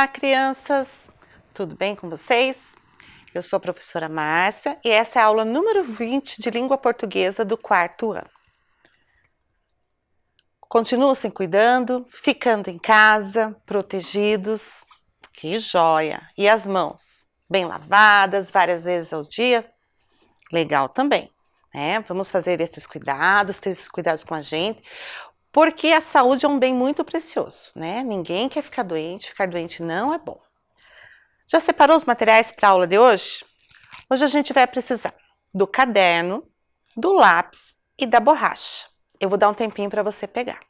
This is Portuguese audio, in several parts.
Olá, crianças! Tudo bem com vocês? Eu sou a professora Márcia e essa é a aula número 20 de língua portuguesa do quarto ano. Continuam se cuidando, ficando em casa, protegidos. Que joia! E as mãos? Bem lavadas, várias vezes ao dia? Legal também, né? Vamos fazer esses cuidados, ter esses cuidados com a gente, porque a saúde é um bem muito precioso, né? Ninguém quer ficar doente não é bom. Já separou os materiais para a aula de hoje? Hoje a gente vai precisar do caderno, do lápis e da borracha. Eu vou dar um tempinho para você pegar.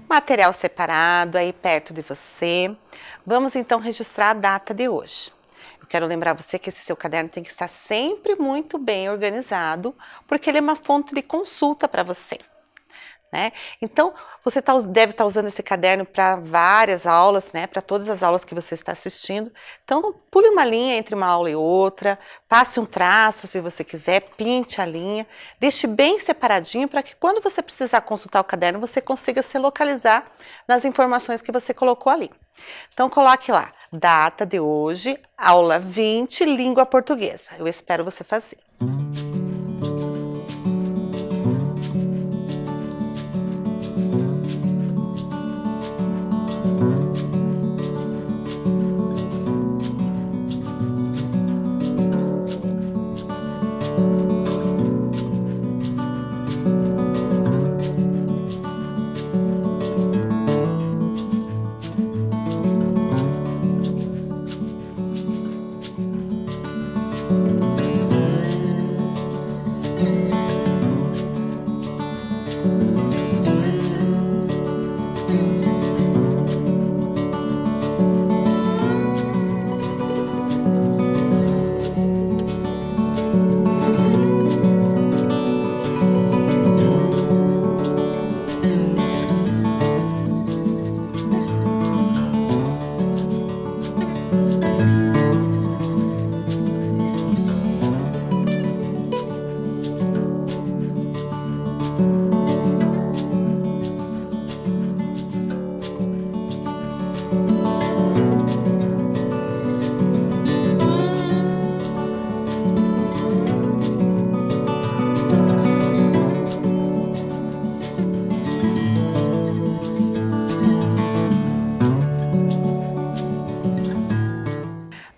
Material separado aí perto de você. Vamos então registrar a data de hoje. Eu quero lembrar você que esse seu caderno tem que estar sempre muito bem organizado, porque ele é uma fonte de consulta para você, né? Então, você deve estar usando esse caderno para várias aulas, né? Para todas as aulas que você está assistindo. Então, pule uma linha entre uma aula e outra, passe um traço se você quiser, pinte a linha, deixe bem separadinho para que quando você precisar consultar o caderno, você consiga se localizar nas informações que você colocou ali. Então, coloque lá, data de hoje, aula 20, língua portuguesa. Eu espero você fazer.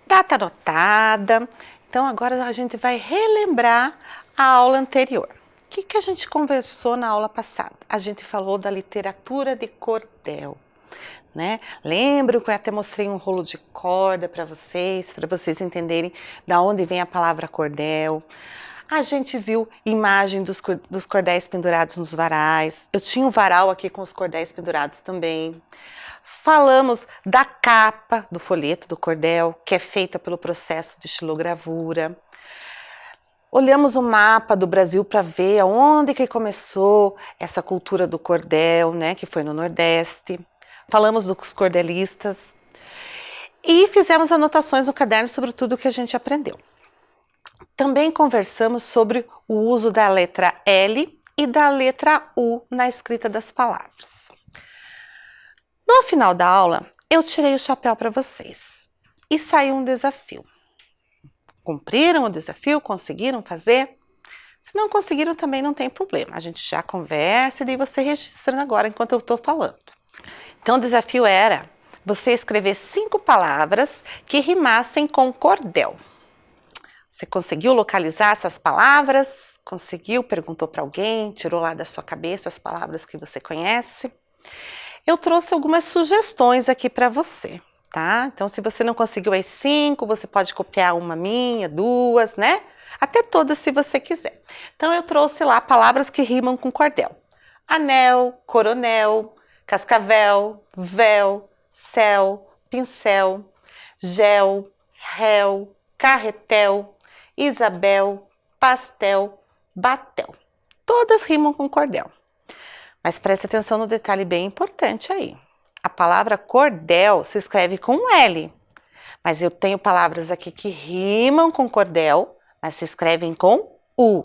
Data anotada. Então agora a gente vai relembrar a aula anterior. O que a gente conversou na aula passada? A gente falou da literatura de cordel, né? Lembro que eu até mostrei um rolo de corda para vocês entenderem da onde vem a palavra cordel. A gente viu imagem dos cordéis pendurados nos varais. Eu tinha um varal aqui com os cordéis pendurados também. Falamos da capa do folheto do cordel, que é feita pelo processo de estilogravura. Olhamos o mapa do Brasil para ver aonde que começou essa cultura do cordel, né, que foi no Nordeste. Falamos dos cordelistas e fizemos anotações no caderno sobre tudo que a gente aprendeu. Também conversamos sobre o uso da letra L e da letra U na escrita das palavras. No final da aula, eu tirei o chapéu para vocês e saiu um desafio. Cumpriram o desafio? Conseguiram fazer? Se não conseguiram, também não tem problema. A gente já conversa e daí você registra agora enquanto eu estou falando. Então, o desafio era você escrever 5 palavras que rimassem com cordel. Você conseguiu localizar essas palavras? Conseguiu? Perguntou para alguém? Tirou lá da sua cabeça as palavras que você conhece? Eu trouxe algumas sugestões aqui para você, tá? Então, se você não conseguiu as 5, você pode copiar uma minha, 2, né? Até todas, se você quiser. Então, eu trouxe lá palavras que rimam com cordel. Anel, coronel, cascavel, véu, céu, pincel, gel, réu, carretel, Isabel, pastel, batel. Todas rimam com cordel. Mas preste atenção no detalhe bem importante aí. A palavra cordel se escreve com um L. Mas eu tenho palavras aqui que rimam com cordel, mas se escrevem com U.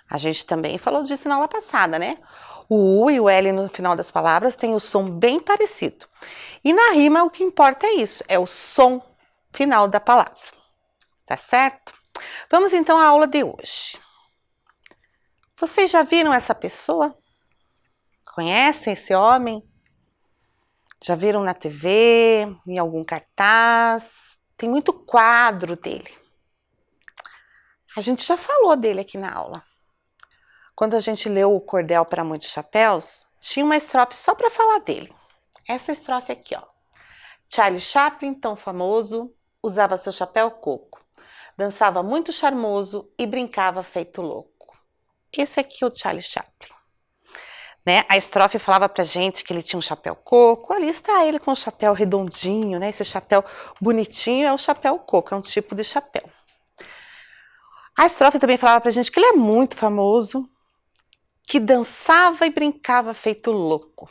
A gente também falou disso na aula passada, né? O U e o L no final das palavras têm o som bem parecido. E na rima o que importa é isso, é o som final da palavra. Tá certo? Vamos então à aula de hoje. Vocês já viram essa pessoa? Conhecem esse homem? Já viram na TV, em algum cartaz? Tem muito quadro dele. A gente já falou dele aqui na aula. Quando a gente leu o Cordel para Muitos Chapéus, tinha uma estrofe só para falar dele. Essa estrofe aqui, ó. Charlie Chaplin, tão famoso, usava seu chapéu coco. Dançava muito charmoso e brincava feito louco. Esse aqui é o Charlie Chaplin. Né? A estrofe falava pra gente que ele tinha um chapéu coco. Ali está ele com o chapéu redondinho, né? Esse chapéu bonitinho é o chapéu coco, é um tipo de chapéu. A estrofe também falava pra gente que ele é muito famoso, que dançava e brincava feito louco.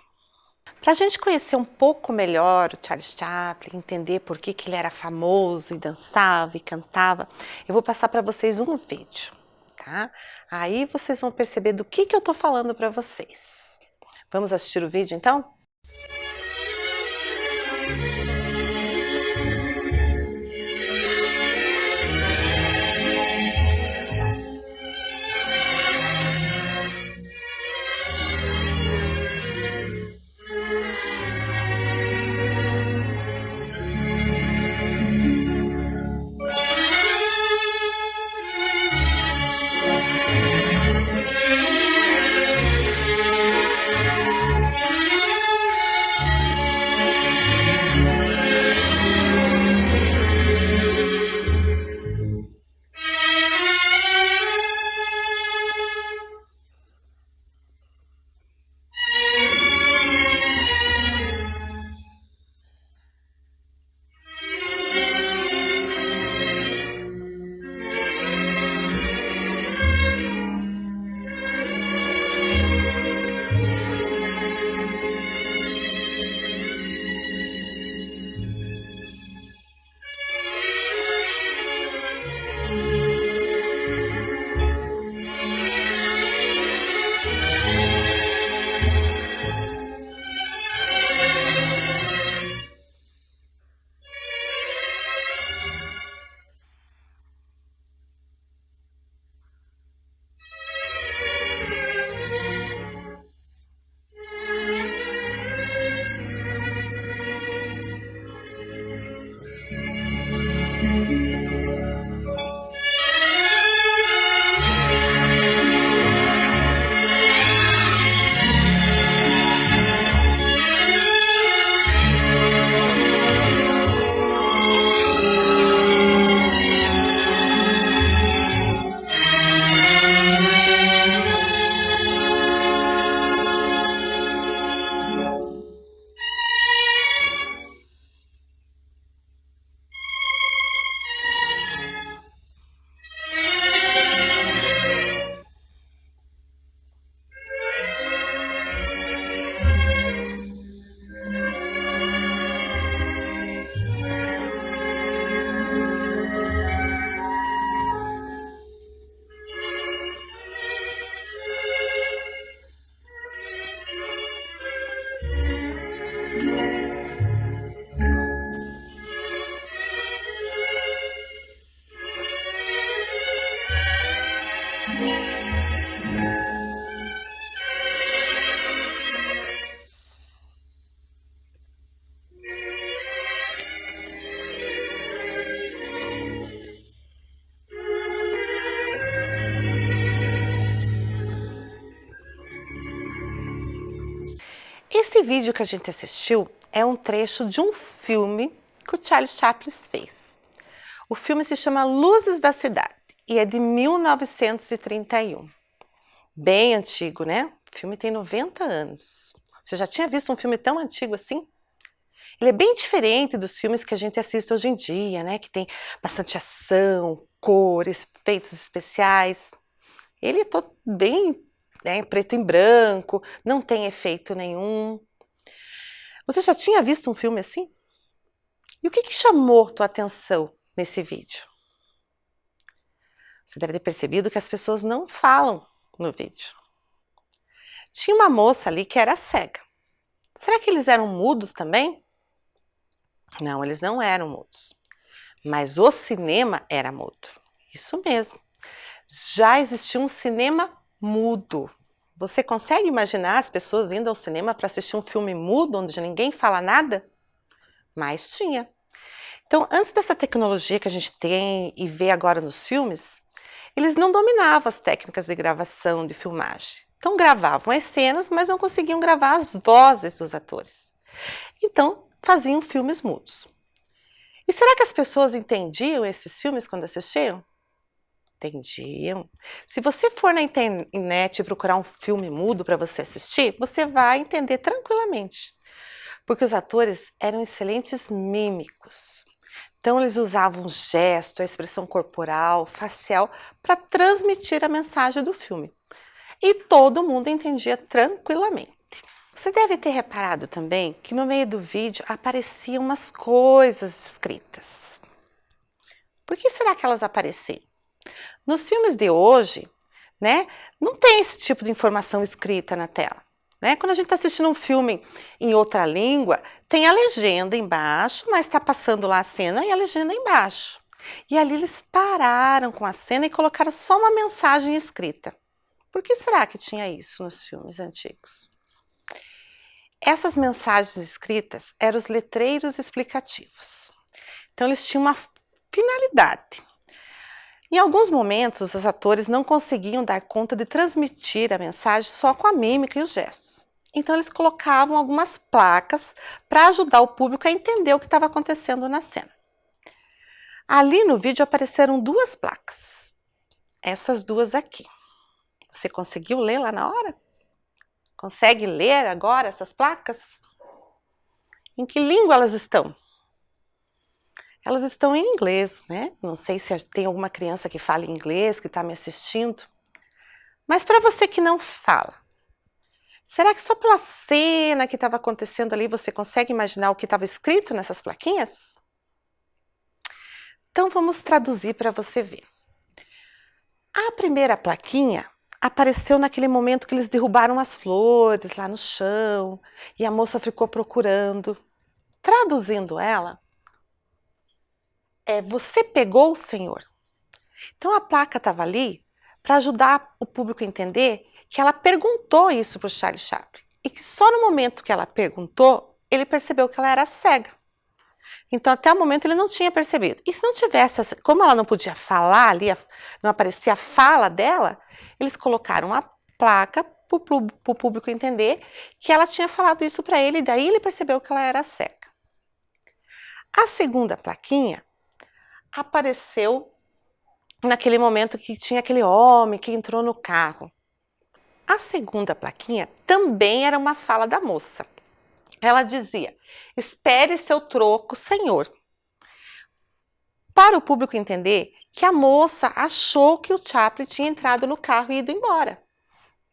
Para a gente conhecer um pouco melhor o Charlie Chaplin, entender por que ele era famoso e dançava e cantava, eu vou passar para vocês um vídeo, tá? Aí vocês vão perceber do que eu tô falando para vocês. Vamos assistir o vídeo então? Esse vídeo que a gente assistiu é um trecho de um filme que o Charlie Chaplin fez. O filme se chama Luzes da Cidade e é de 1931. Bem antigo, né? O filme tem 90 anos. Você já tinha visto um filme tão antigo assim? Ele é bem diferente dos filmes que a gente assiste hoje em dia, né? Que tem bastante ação, cores, efeitos especiais. Ele é todo bem, né, preto e branco, não tem efeito nenhum. Você já tinha visto um filme assim? E o que chamou tua atenção nesse vídeo? Você deve ter percebido que as pessoas não falam no vídeo. Tinha uma moça ali que era cega. Será que eles eram mudos também? Não, eles não eram mudos. Mas o cinema era mudo. Isso mesmo. Já existia um cinema mudo. Você consegue imaginar as pessoas indo ao cinema para assistir um filme mudo, onde ninguém fala nada? Mas tinha. Então, antes dessa tecnologia que a gente tem e vê agora nos filmes, eles não dominavam as técnicas de gravação, de filmagem. Então, gravavam as cenas, mas não conseguiam gravar as vozes dos atores. Então, faziam filmes mudos. E será que as pessoas entendiam esses filmes quando assistiam? Entendiam. Se você for na internet e procurar um filme mudo para você assistir, você vai entender tranquilamente. Porque os atores eram excelentes mímicos. Então, eles usavam o gesto, a expressão corporal, facial, para transmitir a mensagem do filme. E todo mundo entendia tranquilamente. Você deve ter reparado também que no meio do vídeo apareciam umas coisas escritas. Por que será que elas apareciam? Nos filmes de hoje, né, não tem esse tipo de informação escrita na tela. Né? Quando a gente está assistindo um filme em outra língua, tem a legenda embaixo, mas está passando lá a cena e a legenda embaixo. E ali eles pararam com a cena e colocaram só uma mensagem escrita. Por que será que tinha isso nos filmes antigos? Essas mensagens escritas eram os letreiros explicativos. Então eles tinham uma finalidade. Em alguns momentos, os atores não conseguiam dar conta de transmitir a mensagem só com a mímica e os gestos. Então, eles colocavam algumas placas para ajudar o público a entender o que estava acontecendo na cena. Ali no vídeo apareceram duas placas. Essas duas aqui. Você conseguiu ler lá na hora? Consegue ler agora essas placas? Em que língua elas estão? Elas estão em inglês, né? Não sei se tem alguma criança que fala inglês, que está me assistindo. Mas para você que não fala, será que só pela cena que estava acontecendo ali você consegue imaginar o que estava escrito nessas plaquinhas? Então vamos traduzir para você ver. A primeira plaquinha apareceu naquele momento que eles derrubaram as flores lá no chão e a moça ficou procurando. Traduzindo ela, você pegou o Senhor. Então a placa estava ali para ajudar o público a entender que ela perguntou isso para o Charlie Chaplin e que só no momento que ela perguntou, ele percebeu que ela era cega. Então até o momento ele não tinha percebido. E se não tivesse, como ela não podia falar ali, não aparecia a fala dela, eles colocaram a placa para o público entender que ela tinha falado isso para ele e daí ele percebeu que ela era cega. A segunda plaquinha apareceu naquele momento que tinha aquele homem que entrou no carro. A segunda plaquinha também era uma fala da moça. Ela dizia: espere seu troco, senhor. Para o público entender que a moça achou que o Chaplin tinha entrado no carro e ido embora,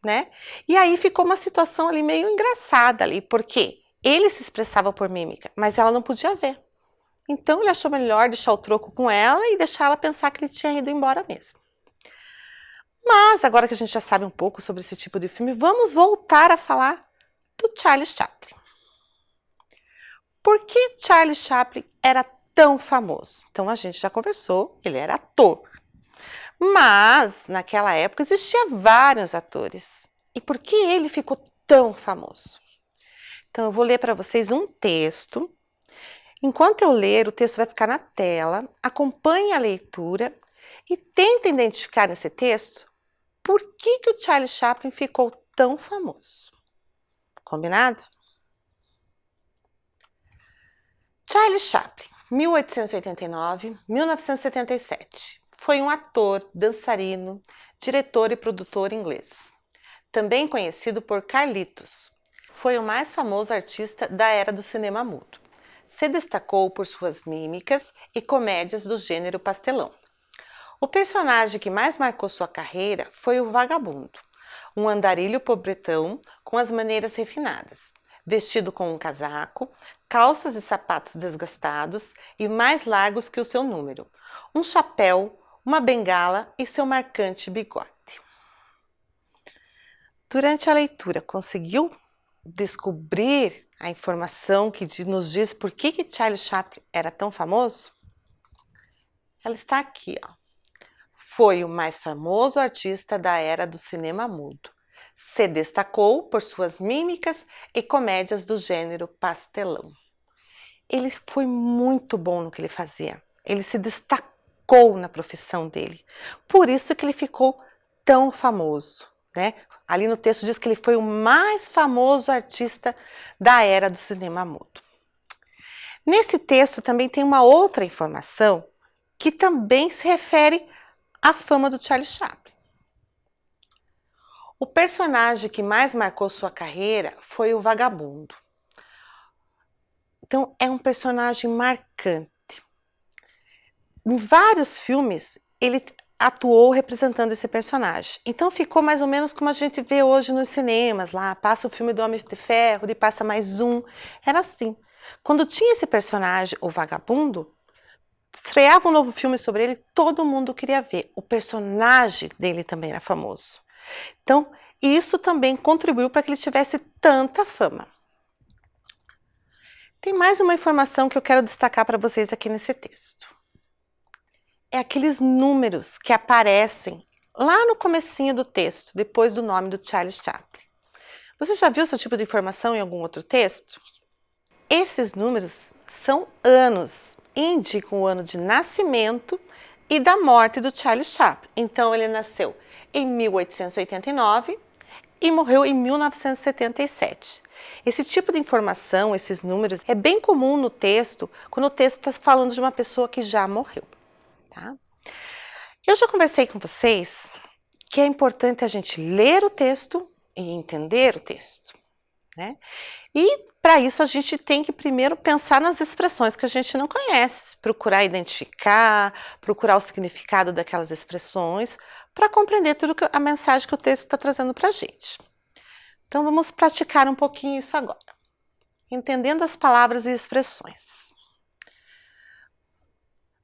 né? E aí ficou uma situação ali meio engraçada ali, porque ele se expressava por mímica, mas ela não podia ver. Então ele achou melhor deixar o troco com ela e deixar ela pensar que ele tinha ido embora mesmo. Mas agora que a gente já sabe um pouco sobre esse tipo de filme, vamos voltar a falar do Charlie Chaplin. Por que Charlie Chaplin era tão famoso? Então a gente já conversou, ele era ator. Mas naquela época existiam vários atores. E por que ele ficou tão famoso? Então eu vou ler para vocês um texto. Enquanto eu ler, o texto vai ficar na tela, acompanhe a leitura e tente identificar nesse texto por que o Charlie Chaplin ficou tão famoso. Combinado? Charlie Chaplin, 1889-1977. Foi um ator, dançarino, diretor e produtor inglês. Também conhecido por Carlitos. Foi o mais famoso artista da era do cinema mudo. Se destacou por suas mímicas e comédias do gênero pastelão. O personagem que mais marcou sua carreira foi o Vagabundo, um andarilho pobretão com as maneiras refinadas, vestido com um casaco, calças e sapatos desgastados e mais largos que o seu número, um chapéu, uma bengala e seu marcante bigode. Durante a leitura, conseguiu descobrir a informação que nos diz por que Charlie Chaplin era tão famoso? Ela está aqui, ó. Foi o mais famoso artista da era do cinema mudo. Se destacou por suas mímicas e comédias do gênero pastelão. Ele foi muito bom no que ele fazia. Ele se destacou na profissão dele. Por isso que ele ficou tão famoso, né? Ali no texto diz que ele foi o mais famoso artista da era do cinema mudo. Nesse texto também tem uma outra informação que também se refere à fama do Charlie Chaplin. O personagem que mais marcou sua carreira foi o Vagabundo. Então, é um personagem marcante. Em vários filmes, ele atuou representando esse personagem. Então, ficou mais ou menos como a gente vê hoje nos cinemas, lá, passa o filme do Homem de Ferro, e passa mais um. Era assim. Quando tinha esse personagem, o Vagabundo, estreava um novo filme sobre ele, todo mundo queria ver. O personagem dele também era famoso. Então, isso também contribuiu para que ele tivesse tanta fama. Tem mais uma informação que eu quero destacar para vocês aqui nesse texto. É aqueles números que aparecem lá no comecinho do texto, depois do nome do Charlie Chaplin. Você já viu esse tipo de informação em algum outro texto? Esses números são anos, indicam o ano de nascimento e da morte do Charlie Chaplin. Então, ele nasceu em 1889 e morreu em 1977. Esse tipo de informação, esses números, é bem comum no texto, quando o texto está falando de uma pessoa que já morreu. Tá? Eu já conversei com vocês que é importante a gente ler o texto e entender o texto, né? E para isso a gente tem que primeiro pensar nas expressões que a gente não conhece, procurar identificar, procurar o significado daquelas expressões, para compreender tudo a mensagem que o texto está trazendo para a gente. Então vamos praticar um pouquinho isso agora, entendendo as palavras e expressões.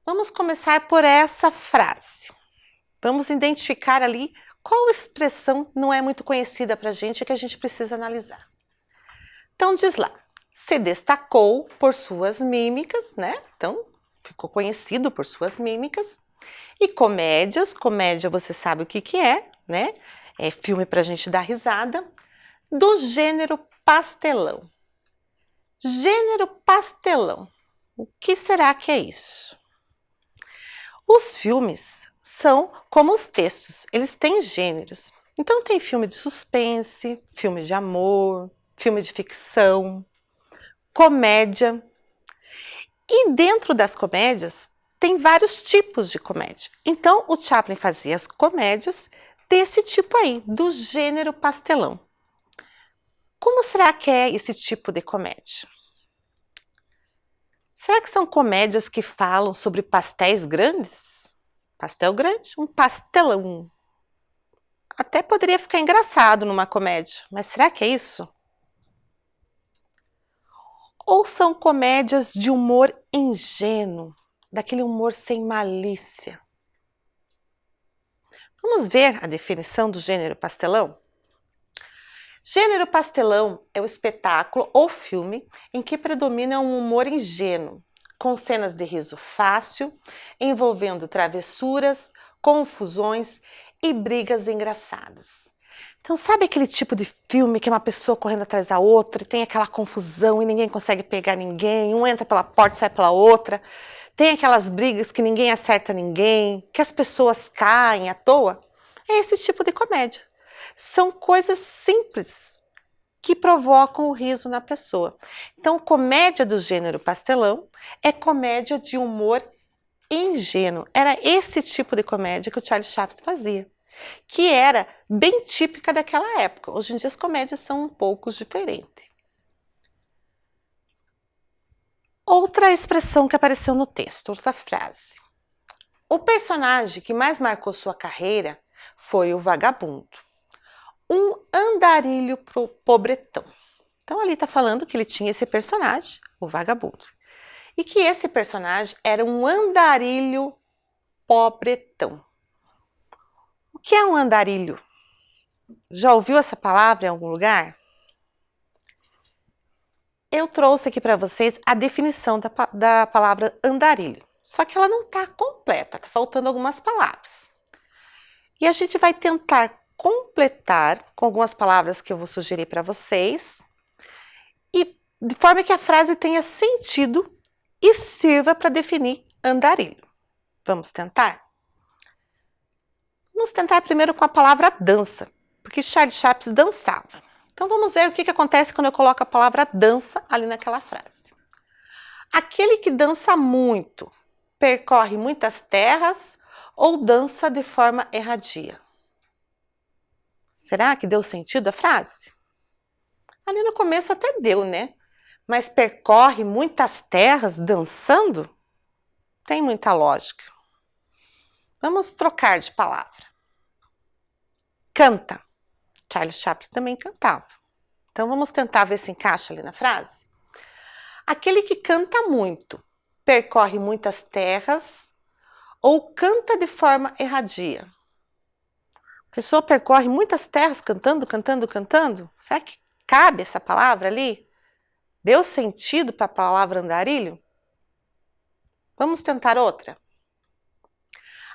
Vamos começar por essa frase. Vamos identificar ali qual expressão não é muito conhecida para a gente e que a gente precisa analisar. Então diz lá, se destacou por suas mímicas, né? Então ficou conhecido por suas mímicas. E comédias, comédia você sabe o que é, né? É filme para a gente dar risada, do gênero pastelão. Gênero pastelão, o que será que é isso? Os filmes são como os textos, eles têm gêneros. Então tem filme de suspense, filme de amor, filme de ficção, comédia. E dentro das comédias tem vários tipos de comédia. Então o Chaplin fazia as comédias desse tipo aí, do gênero pastelão. Como será que é esse tipo de comédia? Será que são comédias que falam sobre pastéis grandes? Pastel grande, um pastelão. Até poderia ficar engraçado numa comédia, mas será que é isso? Ou são comédias de humor ingênuo, daquele humor sem malícia? Vamos ver a definição do gênero pastelão? Gênero pastelão é o espetáculo ou filme em que predomina um humor ingênuo, com cenas de riso fácil, envolvendo travessuras, confusões e brigas engraçadas. Então, sabe aquele tipo de filme que é uma pessoa correndo atrás da outra e tem aquela confusão e ninguém consegue pegar ninguém, um entra pela porta e sai pela outra, tem aquelas brigas que ninguém acerta ninguém, que as pessoas caem à toa? É esse tipo de comédia. São coisas simples, que provocam o riso na pessoa. Então, comédia do gênero pastelão é comédia de humor ingênuo. Era esse tipo de comédia que o Charlie Chaplin fazia, que era bem típica daquela época. Hoje em dia as comédias são um pouco diferentes. Outra expressão que apareceu no texto, outra frase. O personagem que mais marcou sua carreira foi o vagabundo, um andarilho pobretão. Então ali está falando que ele tinha esse personagem, o vagabundo, e que esse personagem era um andarilho pobretão. O que é um andarilho? Já ouviu essa palavra em algum lugar? Eu trouxe aqui para vocês a definição da palavra andarilho, só que ela não está completa, está faltando algumas palavras. E a gente vai tentar completar com algumas palavras que eu vou sugerir para vocês, e de forma que a frase tenha sentido e sirva para definir andarilho. Vamos tentar? Vamos tentar primeiro com a palavra dança, porque Charlie Chaplin dançava. Então vamos ver o que acontece quando eu coloco a palavra dança ali naquela frase. Aquele que dança muito, percorre muitas terras ou dança de forma erradia. Será que deu sentido a frase? Ali no começo até deu, né? Mas percorre muitas terras dançando? Tem muita lógica. Vamos trocar de palavra. Canta. Charlie Chaplin também cantava. Então vamos tentar ver se encaixa ali na frase. Aquele que canta muito, percorre muitas terras ou canta de forma erradia. A pessoa percorre muitas terras cantando, cantando, cantando? Será que cabe essa palavra ali? Deu sentido para a palavra andarilho? Vamos tentar outra.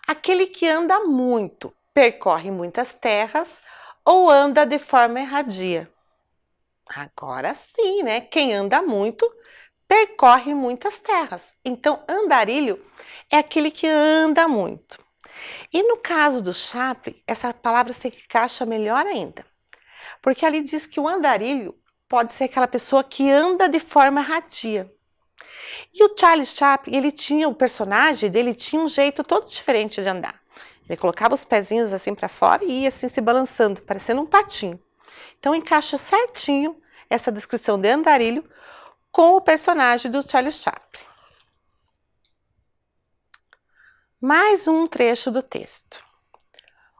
Aquele que anda muito, percorre muitas terras ou anda de forma erradia. Agora sim, né? Quem anda muito, percorre muitas terras. Então, andarilho é aquele que anda muito. E no caso do Chaplin, essa palavra se encaixa melhor ainda. Porque ali diz que o andarilho pode ser aquela pessoa que anda de forma erradia. E o Charlie Chaplin, o personagem dele tinha um jeito todo diferente de andar. Ele colocava os pezinhos assim para fora e ia assim se balançando, parecendo um patinho. Então encaixa certinho essa descrição de andarilho com o personagem do Charlie Chaplin. Mais um trecho do texto.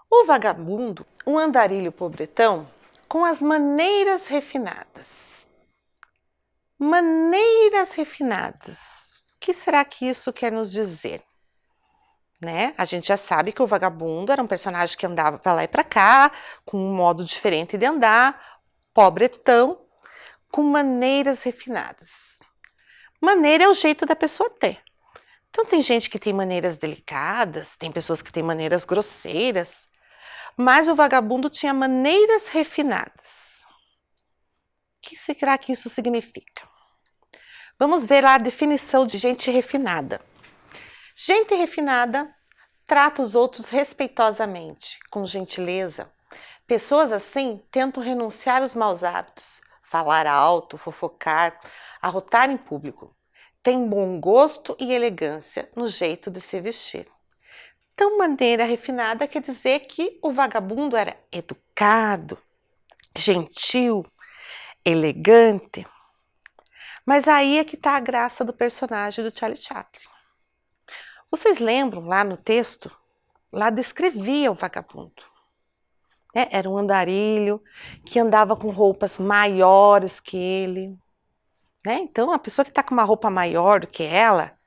O vagabundo, um andarilho pobretão, com as maneiras refinadas. Maneiras refinadas. O que será que isso quer nos dizer? Né? A gente já sabe que o vagabundo era um personagem que andava para lá e para cá, com um modo diferente de andar, pobretão, com maneiras refinadas. Maneira é o jeito da pessoa ter. Então tem gente que tem maneiras delicadas, tem pessoas que têm maneiras grosseiras, mas o vagabundo tinha maneiras refinadas. O que será que isso significa? Vamos ver lá a definição de gente refinada. Gente refinada trata os outros respeitosamente, com gentileza. Pessoas assim tentam renunciar aos maus hábitos, falar alto, fofocar, arrotar em público. Tem bom gosto e elegância no jeito de se vestir. Então, maneira refinada quer dizer que o vagabundo era educado, gentil, elegante. Mas aí é que está a graça do personagem do Charlie Chaplin. Vocês lembram lá no texto? Lá descrevia o vagabundo. Era um andarilho que andava com roupas maiores que ele. Então, a pessoa que está com uma roupa maior do que ela,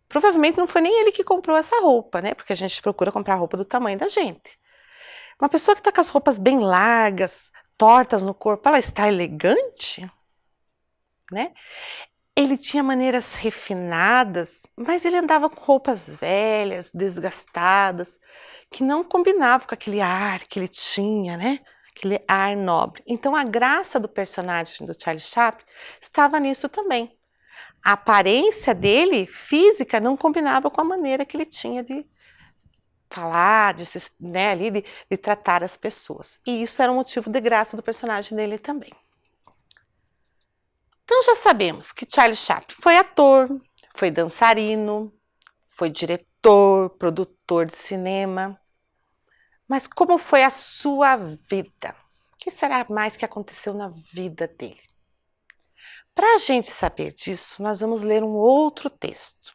provavelmente não foi nem ele que comprou essa roupa, porque a gente procura comprar roupa do tamanho da gente. Uma pessoa que está com as roupas bem largas, tortas no corpo, ela está elegante? Ele tinha maneiras refinadas, mas ele andava com roupas velhas, desgastadas, que não combinavam com aquele ar que ele tinha, aquele ar nobre. Então a graça do personagem do Charlie Chaplin estava nisso também. A aparência dele, física, não combinava com a maneira que ele tinha de falar, de tratar as pessoas. E isso era um motivo de graça do personagem dele também. Então já sabemos que Charlie Chaplin foi ator, foi dançarino, foi diretor, produtor de cinema. Mas como foi a sua vida? O que será mais que aconteceu na vida dele? Para a gente saber disso, nós vamos ler um outro texto.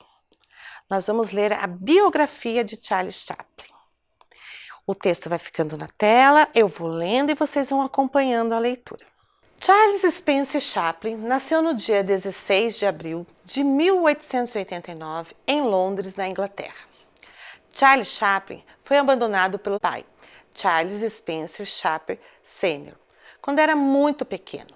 Nós vamos ler a biografia de Charlie Chaplin. O texto vai ficando na tela, eu vou lendo e vocês vão acompanhando a leitura. Charles Spencer Chaplin nasceu no dia 16 de abril de 1889 em Londres, na Inglaterra. Charlie Chaplin foi abandonado pelo pai, Charles Spencer Chaplin Sr., quando era muito pequeno.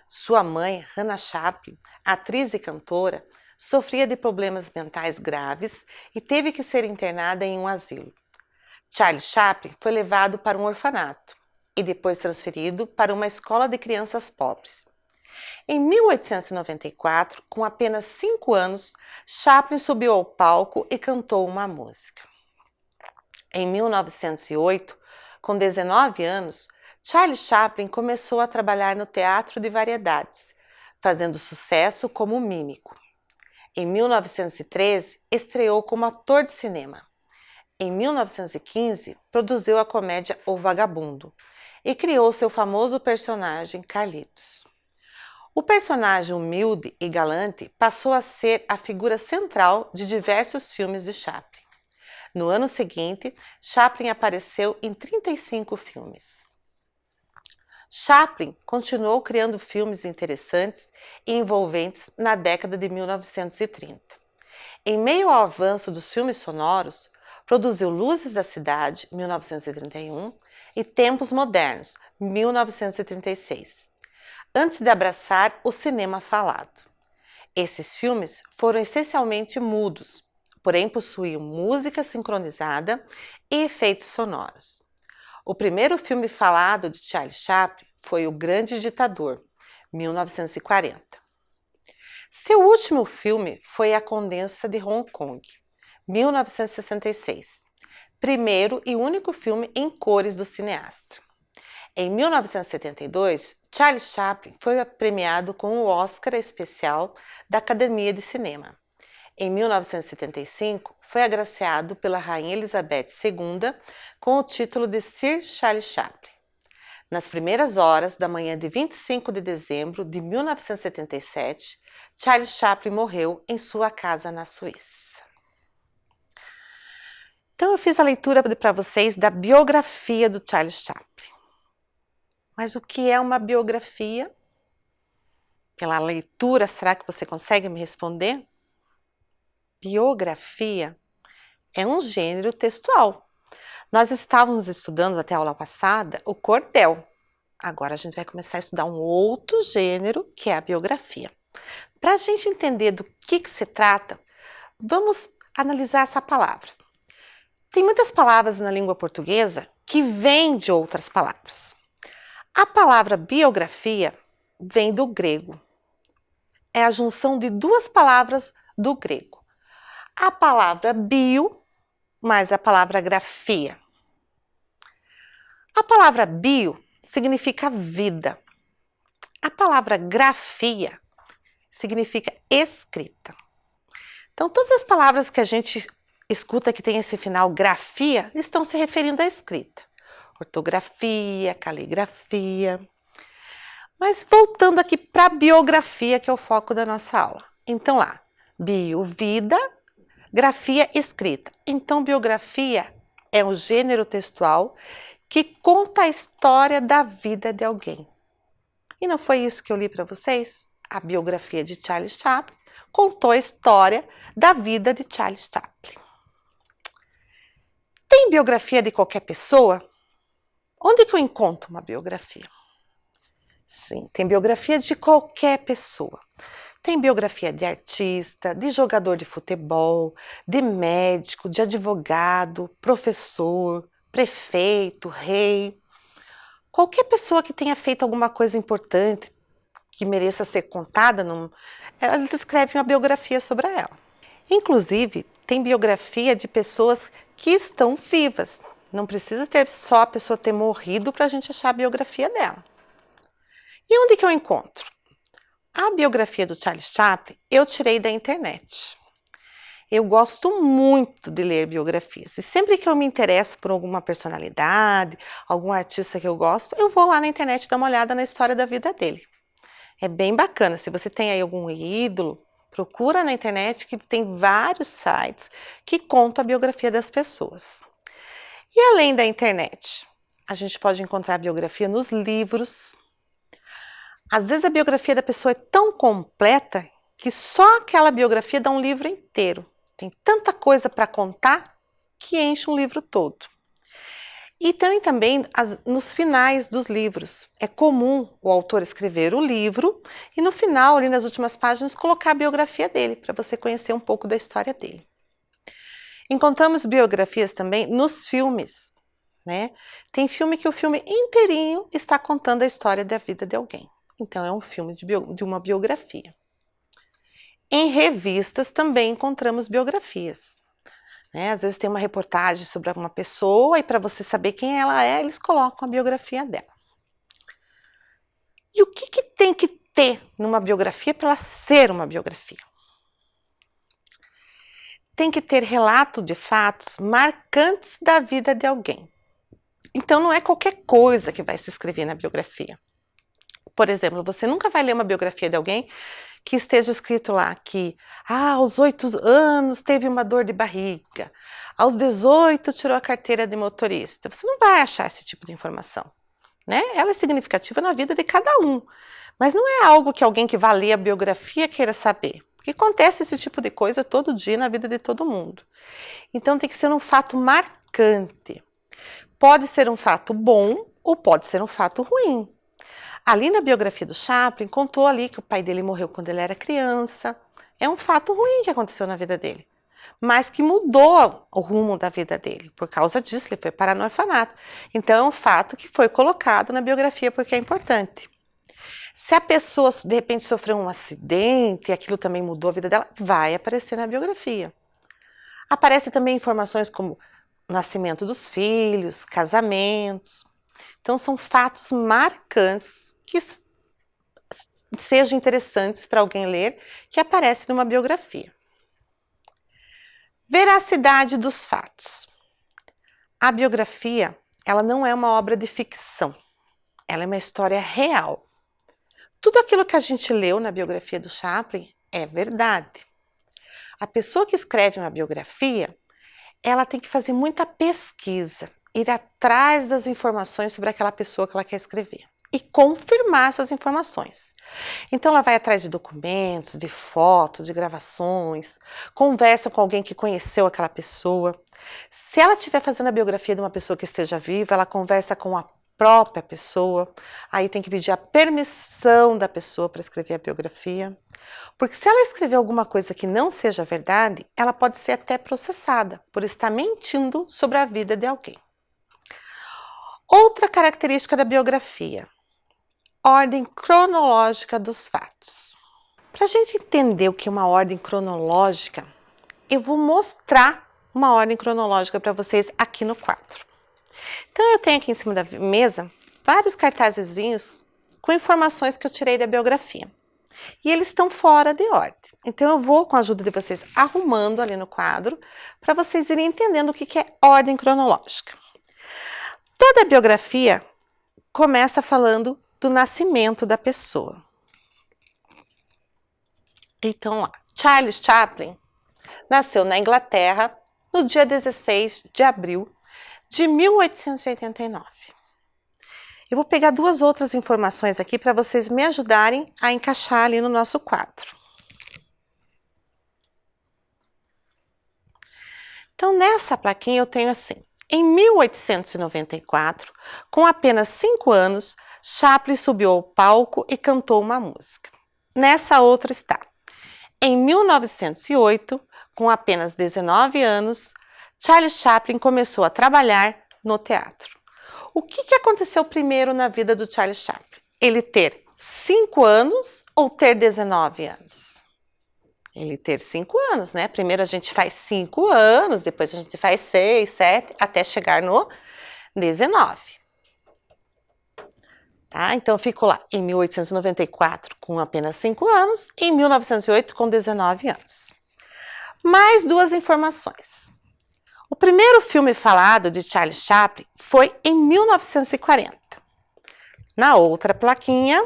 Sua mãe, Hannah Chaplin, atriz e cantora, sofria de problemas mentais graves e teve que ser internada em um asilo. Charlie Chaplin foi levado para um orfanato e depois transferido para uma escola de crianças pobres. Em 1894, com apenas 5 anos, Chaplin subiu ao palco e cantou uma música. Em 1908, com 19 anos, Charlie Chaplin começou a trabalhar no teatro de variedades, fazendo sucesso como mímico. Em 1913, estreou como ator de cinema. Em 1915, produziu a comédia O Vagabundo e criou seu famoso personagem Carlitos. O personagem humilde e galante passou a ser a figura central de diversos filmes de Chaplin. No ano seguinte, Chaplin apareceu em 35 filmes. Chaplin continuou criando filmes interessantes e envolventes na década de 1930. Em meio ao avanço dos filmes sonoros, produziu Luzes da Cidade, 1931, e Tempos Modernos, 1936, antes de abraçar o cinema falado. Esses filmes foram essencialmente mudos, porém possuíam música sincronizada e efeitos sonoros. O primeiro filme falado de Charlie Chaplin foi O Grande Ditador, 1940. Seu último filme foi A Condessa de Hong Kong, 1966, primeiro e único filme em cores do cineasta. Em 1972, Charlie Chaplin foi premiado com o Oscar especial da Academia de Cinema. Em 1975, foi agraciado pela Rainha Elizabeth II com o título de Sir Charlie Chaplin. Nas primeiras horas da manhã de 25 de dezembro de 1977, Charlie Chaplin morreu em sua casa na Suíça. Então eu fiz a leitura para vocês da biografia do Charlie Chaplin. Mas o que é uma biografia? Pela leitura, será que você consegue me responder? Biografia é um gênero textual. Nós estávamos estudando até a aula passada o cordel. Agora a gente vai começar a estudar um outro gênero, que é a biografia. Para a gente entender do que se trata, vamos analisar essa palavra. Tem muitas palavras na língua portuguesa que vêm de outras palavras. A palavra biografia vem do grego. É a junção de duas palavras do grego. A palavra bio mais a palavra grafia. A palavra bio significa vida. A palavra grafia significa escrita. Então, todas as palavras que a gente escuta que tem esse final grafia estão se referindo à escrita. Ortografia, caligrafia. Mas voltando aqui para a biografia, que é o foco da nossa aula. Então lá, bio, vida, grafia, escrita. Então biografia é um gênero textual que conta a história da vida de alguém. E não foi isso que eu li para vocês? A biografia de Charlie Chaplin contou a história da vida de Charlie Chaplin. Tem biografia de qualquer pessoa? Onde que eu encontro uma biografia? Sim, tem biografia de qualquer pessoa. Tem biografia de artista, de jogador de futebol, de médico, de advogado, professor, prefeito, rei. Qualquer pessoa que tenha feito alguma coisa importante, que mereça ser contada, elas escrevem uma biografia sobre ela. Inclusive, tem biografia de pessoas que estão vivas. Não precisa ter só a pessoa ter morrido para a gente achar a biografia dela. E onde que eu encontro? A biografia do Charles Chaplin eu tirei da internet. Eu gosto muito de ler biografias. E sempre que eu me interesso por alguma personalidade, algum artista que eu gosto, eu vou lá na internet dar uma olhada na história da vida dele. É bem bacana. Se você tem aí algum ídolo, procura na internet que tem vários sites que contam a biografia das pessoas. E além da internet, a gente pode encontrar a biografia nos livros. Às vezes a biografia da pessoa é tão completa que só aquela biografia dá um livro inteiro. Tem tanta coisa para contar que enche um livro todo. E tem também nos finais dos livros. É comum o autor escrever o livro e no final, ali nas últimas páginas, colocar a biografia dele, para você conhecer um pouco da história dele. Encontramos biografias também nos filmes, né? Tem filme que o filme inteirinho está contando a história da vida de alguém. Então é um filme de uma biografia. Em revistas também encontramos biografias. Né? Às vezes tem uma reportagem sobre alguma pessoa e para você saber quem ela é, eles colocam a biografia dela. E o que tem que ter numa biografia para ela ser uma biografia? Tem que ter relato de fatos marcantes da vida de alguém. Então não é qualquer coisa que vai se escrever na biografia. Por exemplo, você nunca vai ler uma biografia de alguém que esteja escrito lá que aos 8 anos teve uma dor de barriga, aos 18 tirou a carteira de motorista. Você não vai achar esse tipo de informação, né? Ela é significativa na vida de cada um, mas não é algo que alguém que vá ler a biografia queira saber, porque acontece esse tipo de coisa todo dia na vida de todo mundo. Então tem que ser um fato marcante. Pode ser um fato bom ou pode ser um fato ruim. Ali na biografia do Chaplin, contou ali que o pai dele morreu quando ele era criança. É um fato ruim que aconteceu na vida dele, mas que mudou o rumo da vida dele. Por causa disso, ele foi parar no orfanato. Então, é um fato que foi colocado na biografia porque é importante. Se a pessoa, de repente, sofreu um acidente e aquilo também mudou a vida dela, vai aparecer na biografia. Aparece também informações como o nascimento dos filhos, casamentos. Então, são fatos marcantes que sejam interessantes para alguém ler, que aparece numa biografia. Veracidade dos fatos. A biografia, ela não é uma obra de ficção, ela é uma história real. Tudo aquilo que a gente leu na biografia do Chaplin é verdade. A pessoa que escreve uma biografia, ela tem que fazer muita pesquisa, ir atrás das informações sobre aquela pessoa que ela quer escrever e confirmar essas informações. Então ela vai atrás de documentos, de fotos, de gravações, conversa com alguém que conheceu aquela pessoa. Se ela estiver fazendo a biografia de uma pessoa que esteja viva, ela conversa com a própria pessoa, aí tem que pedir a permissão da pessoa para escrever a biografia. Porque se ela escrever alguma coisa que não seja verdade, ela pode ser até processada por estar mentindo sobre a vida de alguém. Outra característica da biografia: ordem cronológica dos fatos. Para a gente entender o que é uma ordem cronológica, eu vou mostrar uma ordem cronológica para vocês aqui no quadro. Então eu tenho aqui em cima da mesa vários cartazezinhos com informações que eu tirei da biografia. E eles estão fora de ordem. Então eu vou, com a ajuda de vocês, arrumando ali no quadro para vocês irem entendendo o que é ordem cronológica. Toda a biografia começa falando do nascimento da pessoa. Então, lá, Charles Chaplin nasceu na Inglaterra no dia 16 de abril de 1889. Eu vou pegar duas outras informações aqui para vocês me ajudarem a encaixar ali no nosso quadro. Então, nessa plaquinha eu tenho assim: em 1894, com apenas 5 anos, Chaplin subiu ao palco e cantou uma música. Nessa outra está: em 1908, com apenas 19 anos, Charles Chaplin começou a trabalhar no teatro. O que aconteceu primeiro na vida do Charles Chaplin? Ele ter 5 anos ou ter 19 anos? Ele ter 5 anos, né? Primeiro a gente faz 5 anos, depois a gente faz 6, 7, até chegar no 19. Tá? Então, eu fico lá em 1894 com apenas 5 anos e em 1908 com 19 anos. Mais duas informações. O primeiro filme falado de Charles Chaplin foi em 1940. Na outra plaquinha,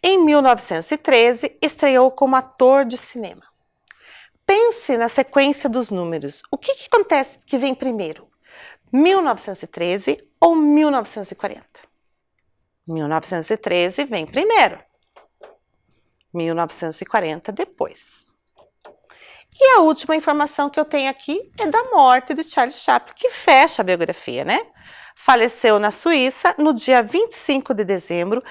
em 1913, estreou como ator de cinema. Pense na sequência dos números. O que acontece que vem primeiro? 1913 ou 1940? 1913 vem primeiro. 1940 depois. E a última informação que eu tenho aqui é da morte de Charles Chaplin, que fecha a biografia, né? Faleceu na Suíça no dia 25 de dezembro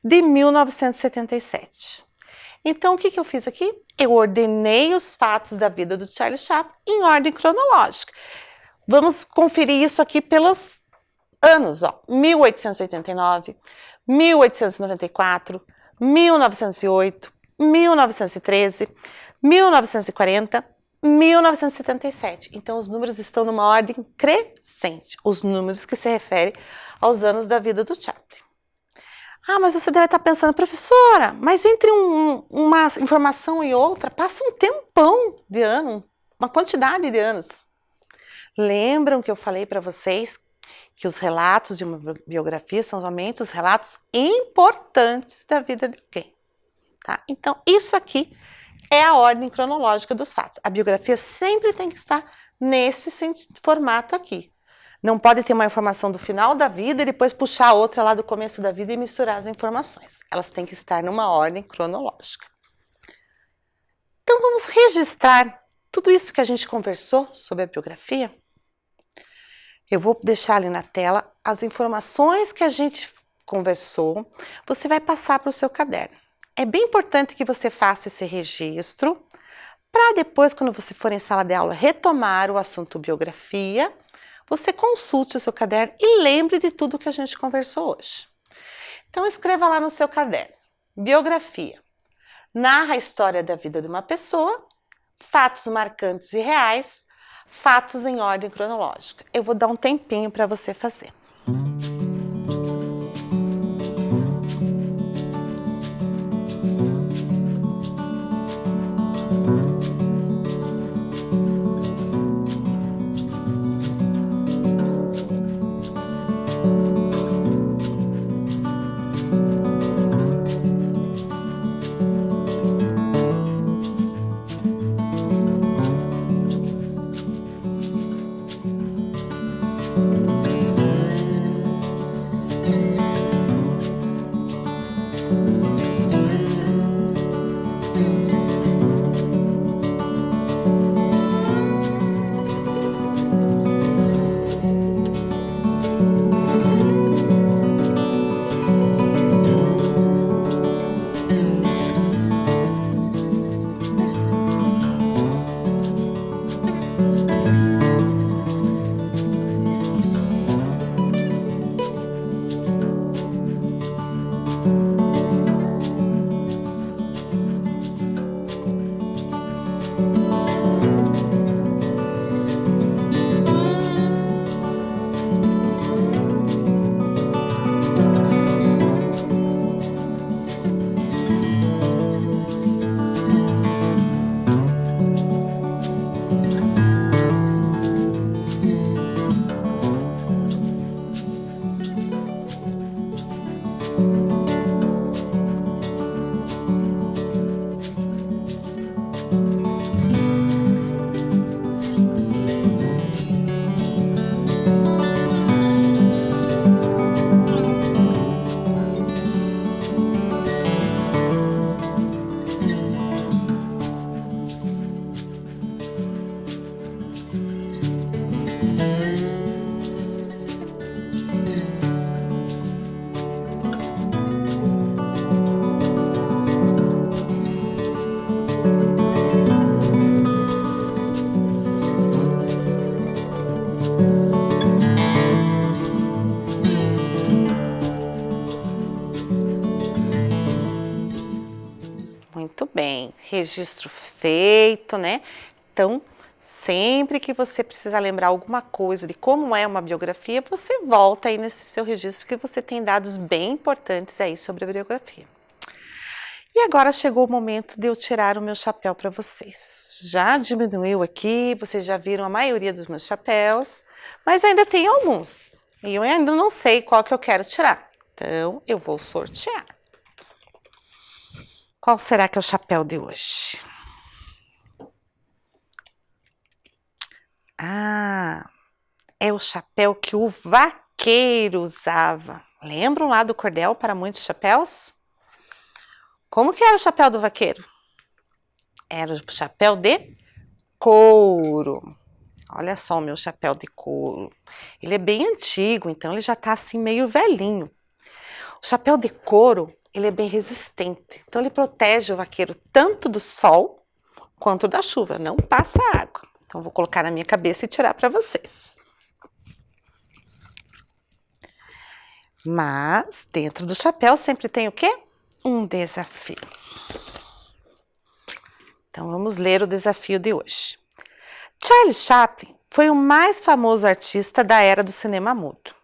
de 1977. Então, o que eu fiz aqui? Eu ordenei os fatos da vida do Charles Chaplin em ordem cronológica. Vamos conferir isso aqui pelos anos, ó. 1889, 1894, 1908, 1913, 1940, 1977. Então, os números estão numa ordem crescente, os números que se referem aos anos da vida do Chaplin. Ah, mas você deve estar pensando, professora, mas entre uma informação e outra passa um tempão de ano, uma quantidade de anos. Lembram que eu falei para vocês que os relatos de uma biografia são somente os relatos importantes da vida de alguém, tá? Então, isso aqui é a ordem cronológica dos fatos. A biografia sempre tem que estar nesse formato aqui. Não pode ter uma informação do final da vida e depois puxar outra lá do começo da vida e misturar as informações. Elas têm que estar numa ordem cronológica. Então, vamos registrar tudo isso que a gente conversou sobre a biografia. Eu vou deixar ali na tela as informações que a gente conversou. Você vai passar para o seu caderno. É bem importante que você faça esse registro para depois, quando você for em sala de aula, retomar o assunto biografia. Você consulte o seu caderno e lembre de tudo que a gente conversou hoje. Então, escreva lá no seu caderno. Biografia. Narra a história da vida de uma pessoa, fatos marcantes e reais, fatos em ordem cronológica. Eu vou dar um tempinho para você fazer. Muito bem, registro feito, né? Então, Sempre que você precisar lembrar alguma coisa de como é uma biografia, você volta aí nesse seu registro que você tem dados bem importantes aí sobre a biografia. E agora chegou o momento de eu tirar o meu chapéu para vocês. Já diminuiu aqui, vocês já viram a maioria dos meus chapéus, mas ainda tem alguns. E eu ainda não sei qual que eu quero tirar. Então, eu vou sortear. Qual será que é o chapéu de hoje? Ah, é o chapéu que o vaqueiro usava. Lembram lá do cordel para muitos chapéus? Como que era o chapéu do vaqueiro? Era o chapéu de couro. Olha só o meu chapéu de couro. Ele é bem antigo, então ele já está assim meio velhinho. O chapéu de couro, ele é bem resistente. Então ele protege o vaqueiro tanto do sol quanto da chuva. Não passa água. Então vou colocar na minha cabeça e tirar para vocês. Mas dentro do chapéu sempre tem o quê? Um desafio. Então vamos ler o desafio de hoje. Charles Chaplin foi o mais famoso artista da era do cinema mudo.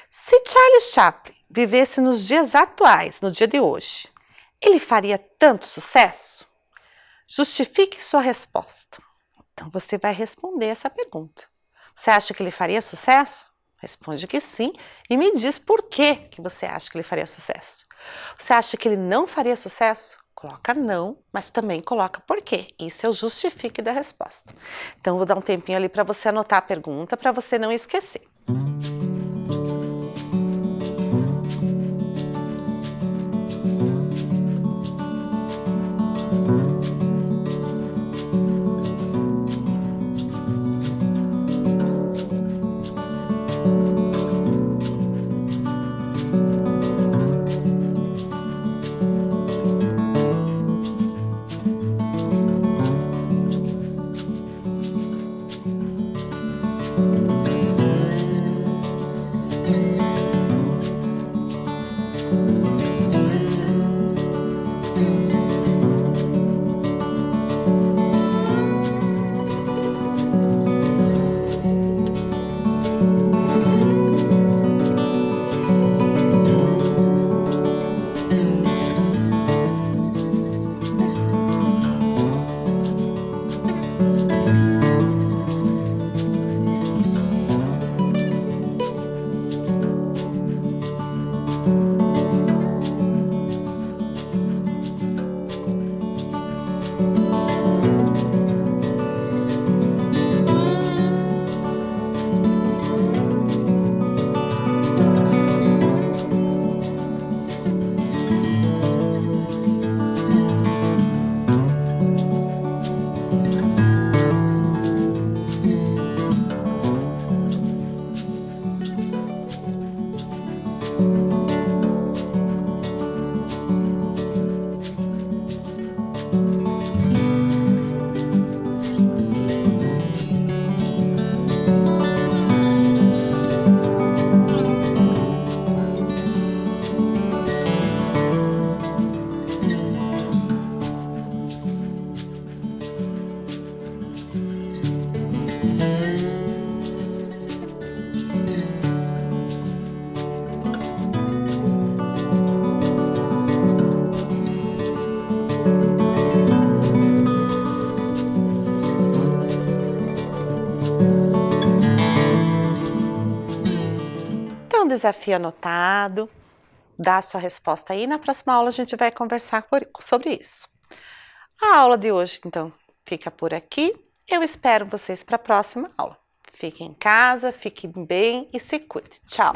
Se Charles Chaplin vivesse nos dias atuais, no dia de hoje, ele faria tanto sucesso? Justifique sua resposta. Então você vai responder essa pergunta. Você acha que ele faria sucesso? Responde que sim e me diz por que você acha que ele faria sucesso. Você acha que ele não faria sucesso? Coloca não, mas também coloca por quê. Isso é o justifique da resposta. Então, vou dar um tempinho ali para você anotar a pergunta, para você não esquecer. Então, desafio anotado, dá a sua resposta aí. Na próxima aula a gente vai conversar sobre isso. A aula de hoje, então, fica por aqui. Eu espero vocês para a próxima aula. Fiquem em casa, fiquem bem e se cuide. Tchau!